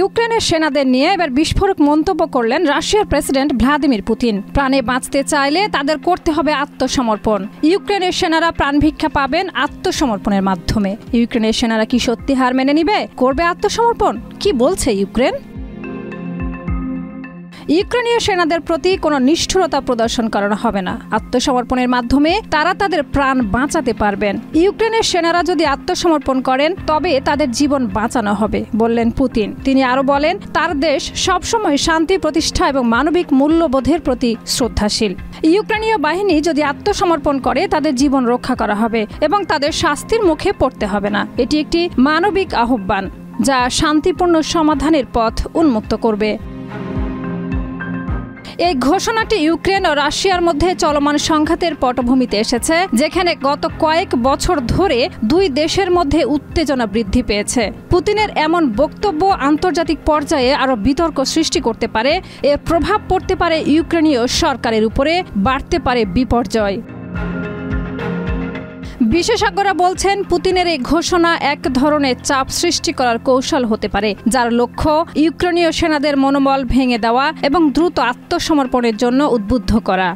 ইউক্রেনের সেনাদের নিয়ে এবার বিস্ফোরক মন্তব্য করলেন রাশিয়ার প্রেসিডেন্ট ভ্লাদিমির পুতিন। প্রাণে বাঁচতে চাইলে তাদের করতে হবে আত্মসমর্পণ। ইউক্রেনের সেনারা প্রাণ ভিক্ষা পাবেন আত্মসমর্পণের মাধ্যমে। ইউক্রেনের সেনারা কি সত্যি হার মেনে নিবে, করবে আত্মসমর্পণ? কি বলছে ইউক্রেন? ইউক্রেনীয় সেনাদের প্রতি কোনো নিষ্ঠুরতা প্রদর্শন করানো হবে না। আত্মসমর্পণের মাধ্যমে তারা তাদের প্রাণ বাঁচাতে পারবেন। ইউক্রেনের সেনারা যদি আত্মসমর্পণ করেন তবে তাদের জীবন বাঁচানো হবে, বললেন পুতিন। তিনি আরো বলেন, তার দেশ সবসময় শান্তি প্রতিষ্ঠা এবং মানবিক মূল্যবোধের প্রতি শ্রদ্ধাশীল। ইউক্রেনীয় বাহিনী যদি আত্মসমর্পণ করে তাদের জীবন রক্ষা করা হবে এবং তাদের শাস্তির মুখে পড়তে হবে না। এটি একটি মানবিক আহ্বান যা শান্তিপূর্ণ সমাধানের পথ উন্মুক্ত করবে। এই ঘোষণাটি ইউক্রেন ও রাশিয়ার মধ্যে চলমান সংঘাতের পটভূমিতে এসেছে, যেখানে গত কয়েক বছর ধরে দুই দেশের মধ্যে উত্তেজনা বৃদ্ধি পেয়েছে। পুতিনের এমন বক্তব্য আন্তর্জাতিক পর্যায়ে আরও বিতর্ক সৃষ্টি করতে পারে। এর প্রভাব পড়তে পারে ইউক্রেনীয় সরকারের উপরে, বাড়তে পারে বিপর্যয়। বিশেষজ্ঞরা বলছেন, পুতিনের এই ঘোষণা এক ধরনের চাপ সৃষ্টি করার কৌশল হতে পারে, যার লক্ষ্য ইউক্রেনীয় সেনাদের মনোবল ভেঙে দেওয়া এবং দ্রুত আত্মসমর্পণের জন্য উদ্বুদ্ধ করা।